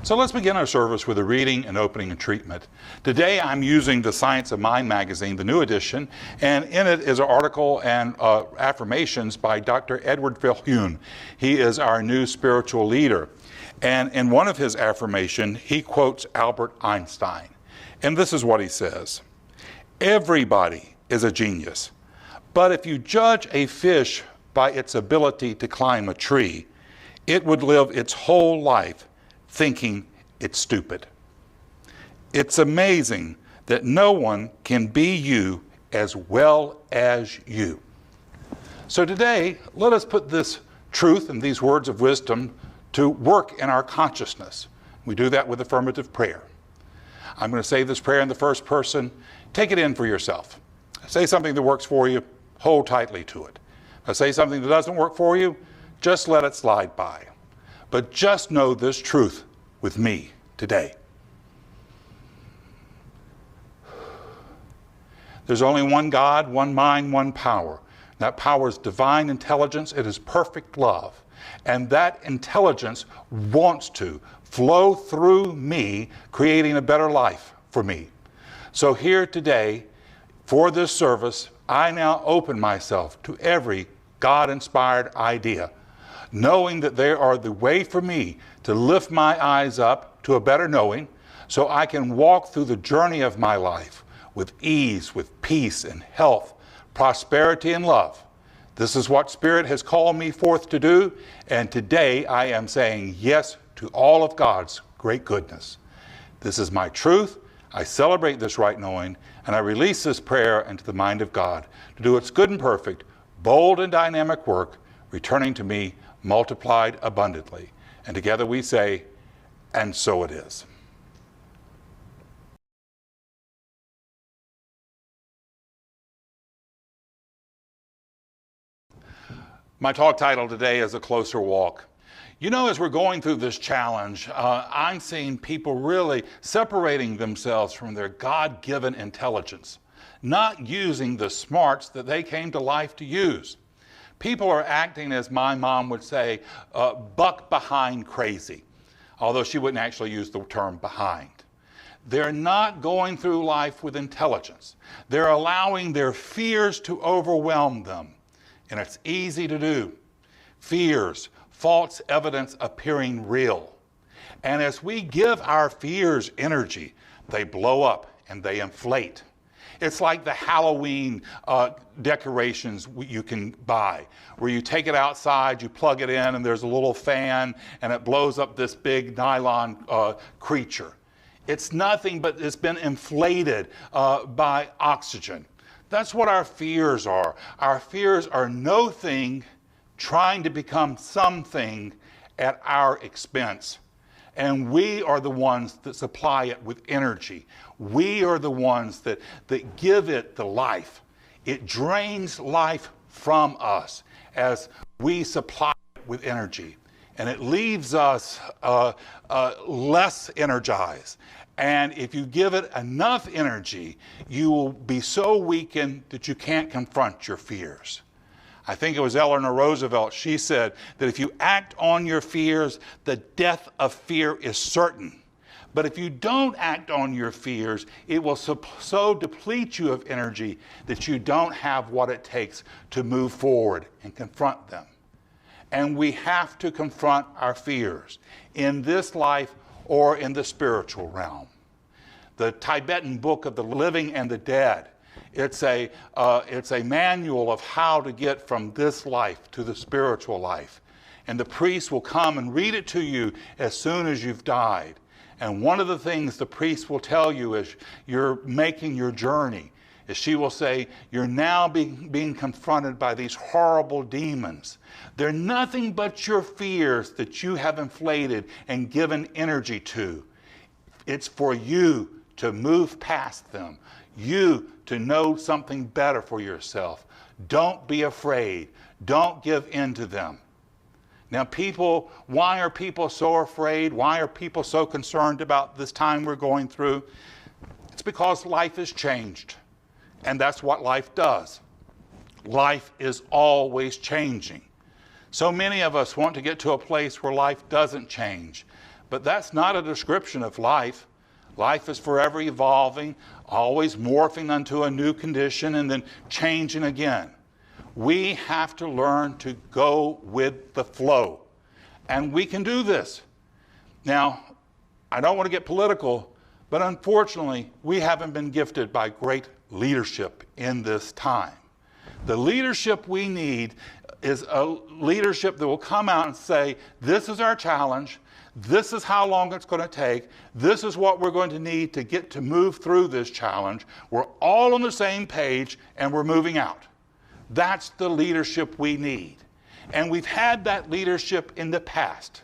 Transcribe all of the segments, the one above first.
So let's begin our service with a reading and opening and treatment. Today I'm using the Science of Mind magazine, the new edition, and in it is an article and affirmations by Dr. Edward Vilhune. He is our new spiritual leader. And in one of his affirmations, he quotes Albert Einstein. And this is what he says: "Everybody is a genius, but if you judge a fish by its ability to climb a tree, it would live its whole life thinking it's stupid. It's amazing that no one can be you as well as you." So today, let us put this truth and these words of wisdom to work in our consciousness. We do that with affirmative prayer. I'm going to say this prayer in the first person. Take it in for yourself. Say something that works for you, hold tightly to it. If I say something that doesn't work for you, just let it slide by. But just know this truth with me today. There's only one God, one mind, one power. That power is divine intelligence. It is perfect love. And that intelligence wants to flow through me, creating a better life for me. So here today, for this service, I now open myself to every God-inspired idea, knowing that they are the way for me to lift my eyes up to a better knowing, so I can walk through the journey of my life with ease, with peace and health, prosperity and love. This is what Spirit has called me forth to do, and today I am saying yes to all of God's great goodness. This is my truth. I celebrate this right knowing, and I release this prayer into the mind of God to do its good and perfect, bold and dynamic work, returning to me multiplied abundantly. And together we say, and so it is. My talk title today is A Closer Walk. You know, as we're going through this challenge, I'm seeing people really separating themselves from their God-given intelligence, not using the smarts that they came to life to use. People are acting, as my mom would say, buck behind crazy, although she wouldn't actually use the term behind. They're not going through life with intelligence. They're allowing their fears to overwhelm them, and it's easy to do. Fears, false evidence appearing real. And as we give our fears energy, they blow up and they inflate. It's like the Halloween decorations you can buy, where you take it outside, you plug it in, and there's a little fan, and it blows up this big nylon creature. It's nothing but it's been inflated by oxygen. That's what our fears are. Our fears are no thing trying to become something at our expense. And we are the ones that supply it with energy. We are the ones that give it the life. It drains life from us as we supply it with energy. And it leaves us less energized. And if you give it enough energy, you will be so weakened that you can't confront your fears. I think it was Eleanor Roosevelt. She said that if you act on your fears, the death of fear is certain. But if you don't act on your fears, it will so deplete you of energy that you don't have what it takes to move forward and confront them. And we have to confront our fears in this life or in the spiritual realm. The Tibetan Book of the Living and the Dead, it's a manual of how to get from this life to the spiritual life. And the priest will come and read it to you as soon as you've died. And one of the things the priest will tell you as you're making your journey is she will say, you're now being confronted by these horrible demons. They're nothing but your fears that you have inflated and given energy to. It's for you to move past them. You to know something better for yourself. Don't be afraid. Don't give in to them. Now people, why are people so afraid? Why are people so concerned about this time we're going through? It's because life has changed. And that's what life does. Life is always changing. So many of us want to get to a place where life doesn't change. But that's not a description of life. Life is forever evolving, always morphing into a new condition and then changing again. We have to learn to go with the flow. And we can do this. Now, I don't want to get political, but unfortunately, we haven't been gifted by great leadership in this time. The leadership we need is a leadership that will come out and say, this is our challenge, this is how long it's going to take, this is what we're going to need to get to move through this challenge. We're all on the same page and we're moving out. That's the leadership we need. And we've had that leadership in the past.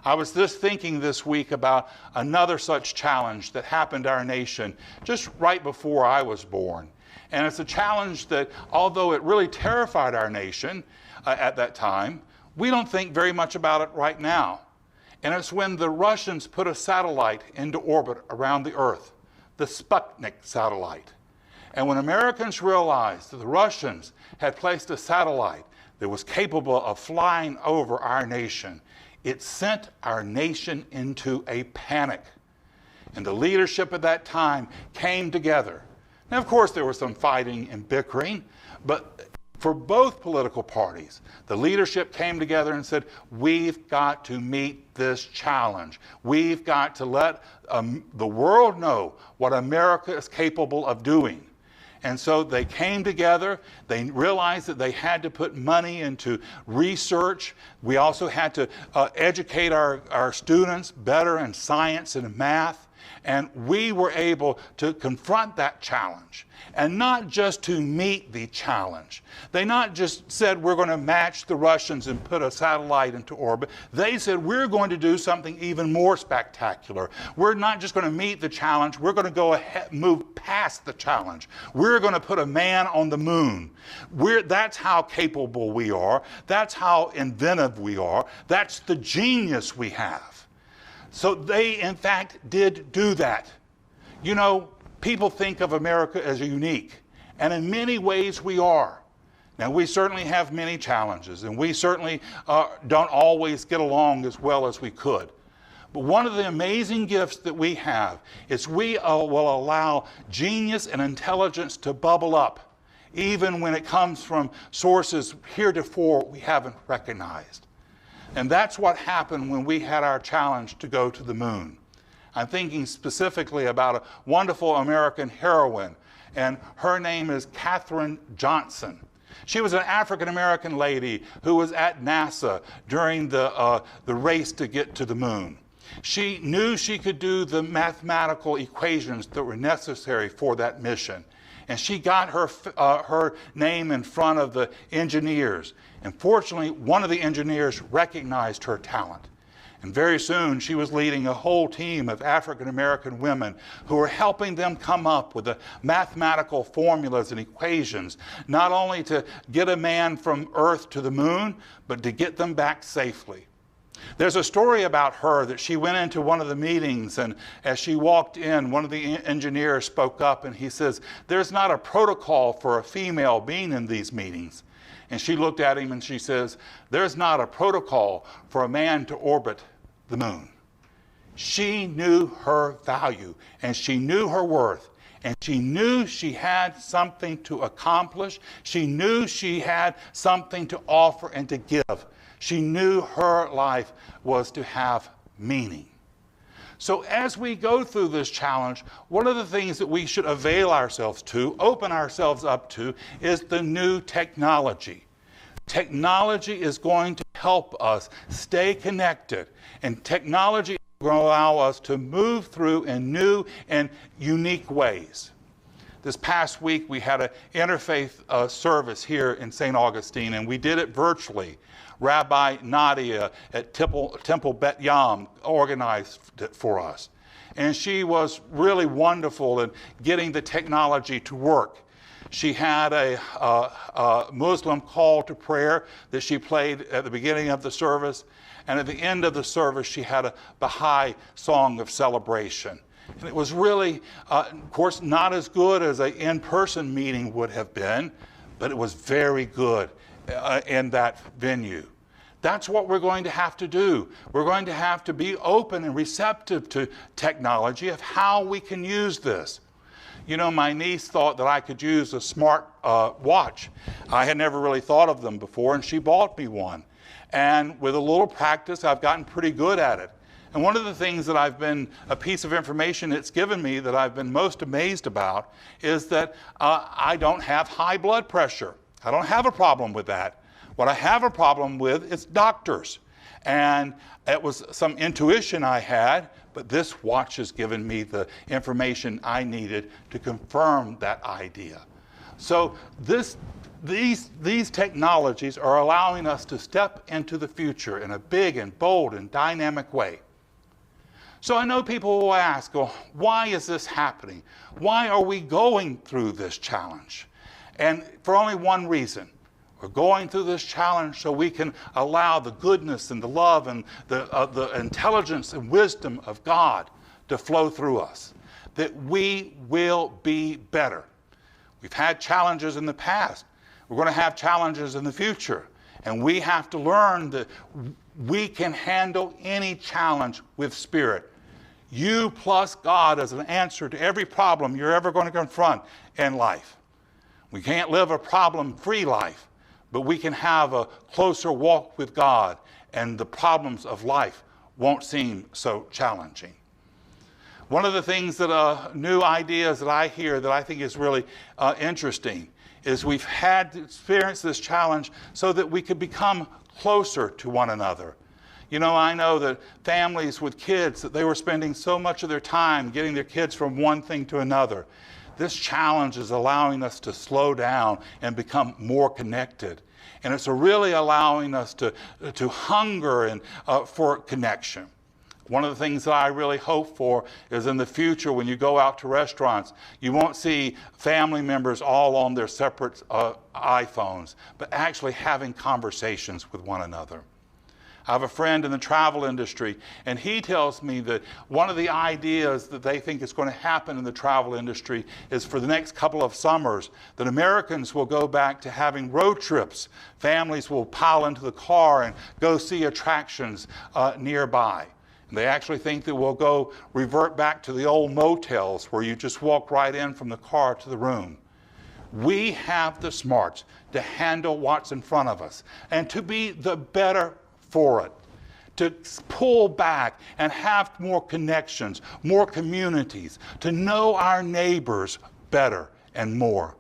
I was just thinking this week about another such challenge that happened to our nation just right before I was born. And it's a challenge that, although it really terrified our nation at that time, we don't think very much about it right now. And it's when the Russians put a satellite into orbit around the Earth, the Sputnik satellite. And when Americans realized that the Russians had placed a satellite that was capable of flying over our nation, it sent our nation into a panic. And the leadership at that time came together. Now, of course, there was some fighting and bickering, but for both political parties, the leadership came together and said, we've got to meet this challenge. We've got to let the world know what America is capable of doing. And so they came together. They realized that they had to put money into research. We also had to educate our students better in science and math. And we were able to confront that challenge, and not just to meet the challenge. They not just said we're going to match the Russians and put a satellite into orbit. They said we're going to do something even more spectacular. We're not just going to meet the challenge. We're going to go ahead, move past the challenge. We're going to put a man on the moon. That's how capable we are. That's how inventive we are. That's the genius we have. So they, in fact, did do that. You know, people think of America as unique, and in many ways we are. Now, we certainly have many challenges, and we certainly don't always get along as well as we could. But one of the amazing gifts that we have is we will allow genius and intelligence to bubble up, even when it comes from sources heretofore we haven't recognized. And that's what happened when we had our challenge to go to the moon. I'm thinking specifically about a wonderful American heroine, and her name is Katherine Johnson. She was an African-American lady who was at NASA during the race to get to the moon. She knew she could do the mathematical equations that were necessary for that mission. And she got her name in front of the engineers. And fortunately, one of the engineers recognized her talent. And very soon, she was leading a whole team of African-American women who were helping them come up with the mathematical formulas and equations, not only to get a man from Earth to the moon, but to get them back safely. There's a story about her that she went into one of the meetings, and as she walked in, one of the engineers spoke up and he says, "There's not a protocol for a female being in these meetings." And she looked at him and she says, "There's not a protocol for a man to orbit the moon." She knew her value, and she knew her worth, and she knew she had something to accomplish. She knew she had something to offer and to give. She knew her life was to have meaning. So as we go through this challenge, one of the things that we should avail ourselves to, open ourselves up to, is the new technology. Technology is going to help us stay connected, and technology is going to allow us to move through in new and unique ways. This past week, we had an interfaith service here in St. Augustine, and we did it virtually. Rabbi Nadia at Temple Bet Yam organized it for us. And she was really wonderful in getting the technology to work. She had a Muslim call to prayer that she played at the beginning of the service. And at the end of the service, she had a Baha'i song of celebration. And it was really, of course, not as good as an in-person meeting would have been, but it was very good in that venue. That's what we're going to have to do. We're going to have to be open and receptive to technology of how we can use this. You know, my niece thought that I could use a smart watch. I had never really thought of them before, and she bought me one. And with a little practice, I've gotten pretty good at it. And one of the things that a piece of information it's given me that I've been most amazed about is that I don't have high blood pressure. I don't have a problem with that. What I have a problem with is doctors. And it was some intuition I had, but this watch has given me the information I needed to confirm that idea. So these technologies are allowing us to step into the future in a big and bold and dynamic way. So I know people will ask, well, why is this happening? Why are we going through this challenge? And for only one reason. We're going through this challenge so we can allow the goodness and the love and the intelligence and wisdom of God to flow through us, that we will be better. We've had challenges in the past. We're going to have challenges in the future. And we have to learn that we can handle any challenge with spirit. You plus God is an answer to every problem you're ever going to confront in life. We can't live a problem-free life, but we can have a closer walk with God, and the problems of life won't seem so challenging. One of the things that new ideas that I hear that I think is really interesting is we've had to experience this challenge so that we could become closer to one another. You know, I know that families with kids, that they were spending so much of their time getting their kids from one thing to another. This challenge is allowing us to slow down and become more connected. And it's really allowing us to hunger and for connection. One of the things that I really hope for is in the future when you go out to restaurants, you won't see family members all on their separate iPhones, but actually having conversations with one another. I have a friend in the travel industry, and he tells me that one of the ideas that they think is going to happen in the travel industry is for the next couple of summers that Americans will go back to having road trips. Families will pile into the car and go see attractions nearby. And they actually think that we'll revert back to the old motels where you just walk right in from the car to the room. We have the smarts to handle what's in front of us and to be the better for it, to pull back and have more connections, more communities, to know our neighbors better and more.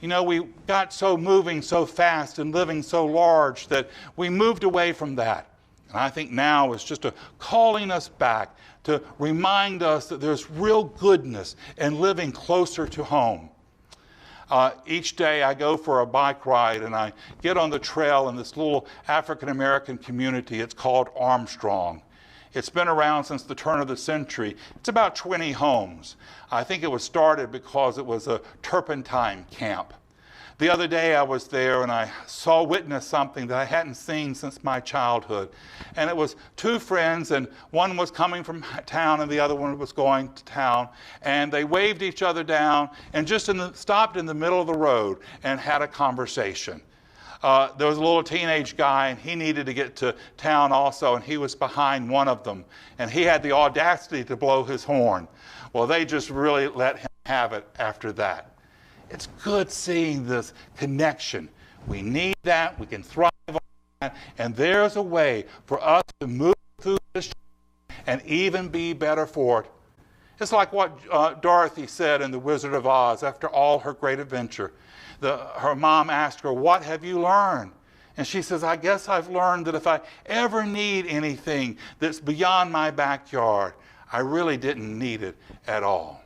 You know, we got so moving so fast and living so large that we moved away from that. And I think now is just calling us back to remind us that there's real goodness in living closer to home. Each day I go for a bike ride and I get on the trail in this little African-American community. It's called Armstrong. It's been around since the turn of the century. It's about 20 homes. I think it was started because it was a turpentine camp. The other day I was there and I witnessed something that I hadn't seen since my childhood. And it was two friends, and one was coming from town and the other one was going to town. And they waved each other down and just stopped in the middle of the road and had a conversation. There was a little teenage guy, and he needed to get to town also, and he was behind one of them. And he had the audacity to blow his horn. Well, they just really let him have it after that. It's good seeing this connection. We need that. We can thrive on that. And there's a way for us to move through this and even be better for it. It's like what Dorothy said in The Wizard of Oz after all her great adventure. Her mom asked her, "What have you learned?" And she says, "I guess I've learned that if I ever need anything that's beyond my backyard, I really didn't need it at all."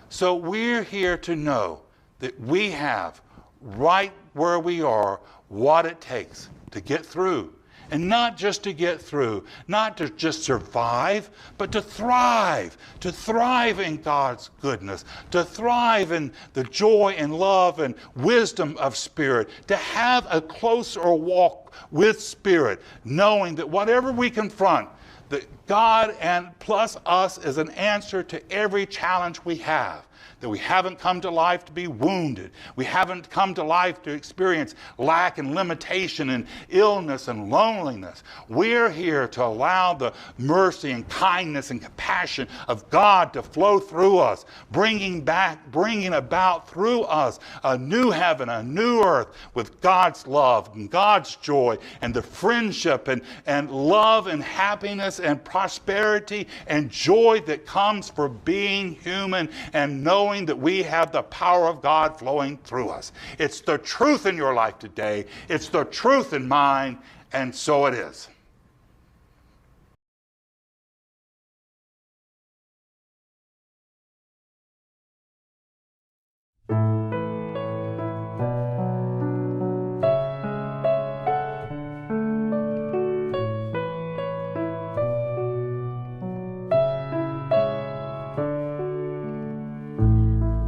So we're here to know that we have, right where we are, what it takes to get through. And not just to get through, not to just survive, but to thrive in God's goodness, to thrive in the joy and love and wisdom of Spirit, to have a closer walk with Spirit, knowing that whatever we confront, that God and plus us is an answer to every challenge we have. that we haven't come to life to be wounded. We haven't come to life to experience lack and limitation and illness and loneliness. We're here to allow the mercy and kindness and compassion of God to flow through us, bringing about through us a new heaven, a new earth with God's love and God's joy and the friendship and love and happiness and prosperity and joy that comes for being human and knowing that we have the power of God flowing through us. It's the truth in your life today. It's the truth in mine, and so it is.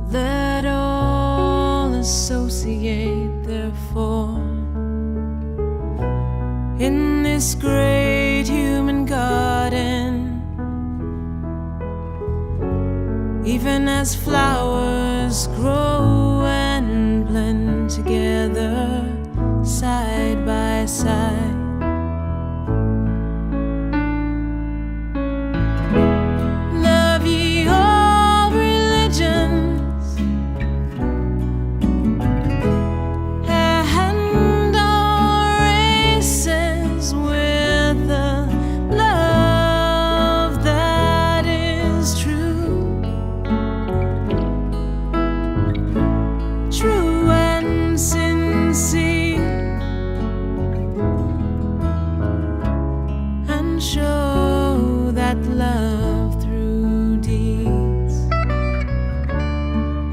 Let all associate, therefore, in this great human garden, even as flowers grow and blend together side by side. Love ye all religions and all races with a love that is true, true and sincere, and show that love through deeds,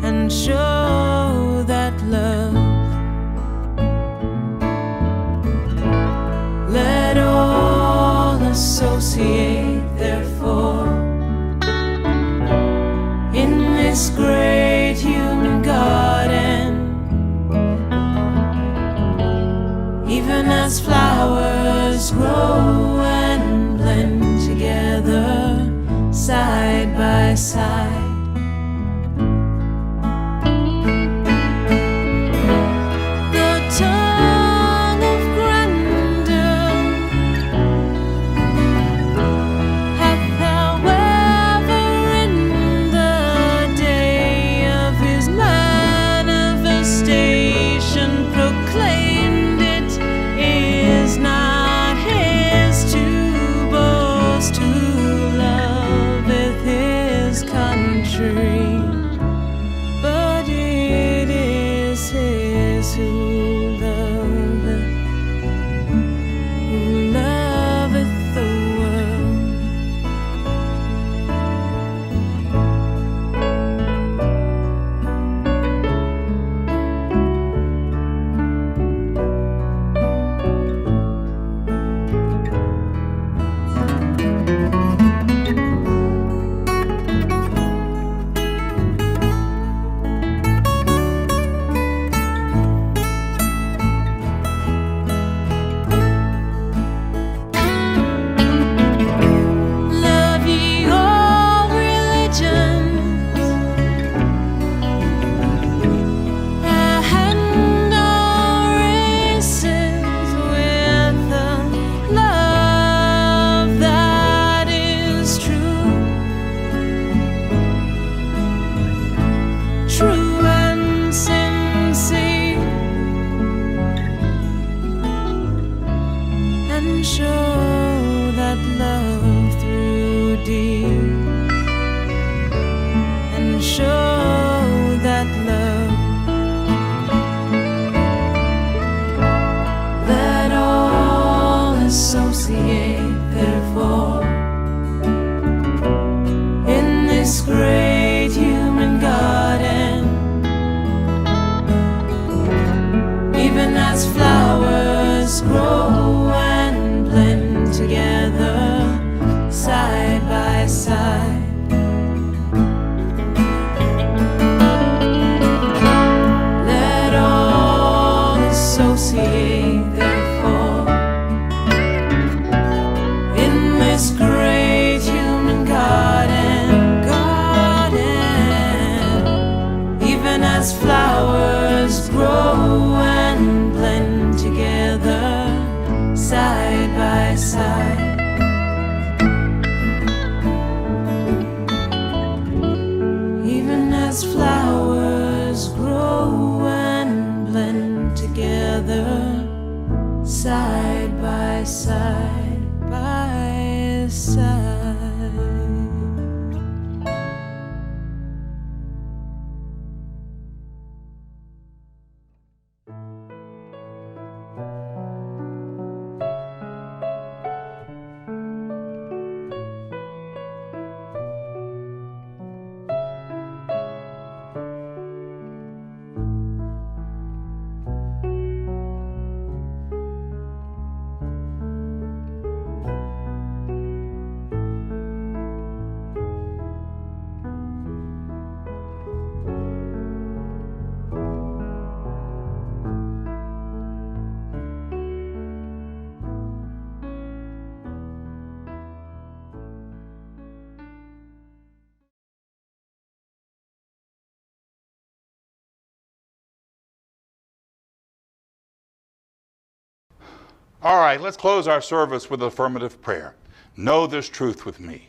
and show that love. Let all associate, therefore, in this great human garden, even as flowers grow and blend together side by side. The tongue of grandeur hath however in the day of his manifestation proclaimed it is not his to boast, who loveth his country All right, let's close our service with affirmative prayer. Know this truth with me.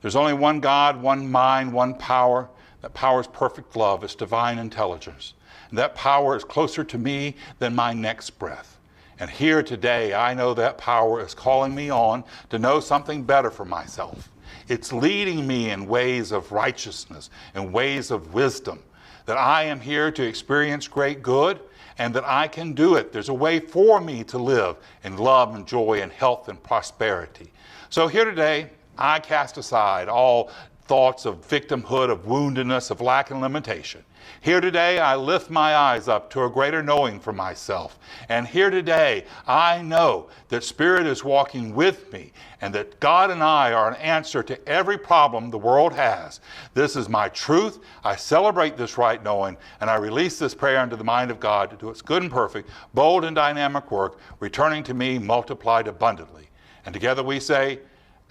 There's only one God, one mind, one power. That power is perfect love. It's divine intelligence. And that power is closer to me than my next breath. And here today, I know that power is calling me on to know something better for myself. It's leading me in ways of righteousness and ways of wisdom, that I am here to experience great good and that I can do it. There's a way for me to live in love and joy and health and prosperity. So here today, I cast aside all thoughts of victimhood, of woundedness, of lack and limitation. Here today, I lift my eyes up to a greater knowing for myself. And here today, I know that Spirit is walking with me and that God and I are an answer to every problem the world has. This is my truth. I celebrate this right knowing, and I release this prayer into the mind of God to do its good and perfect, bold and dynamic work, returning to me multiplied abundantly. And together we say,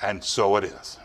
and so it is.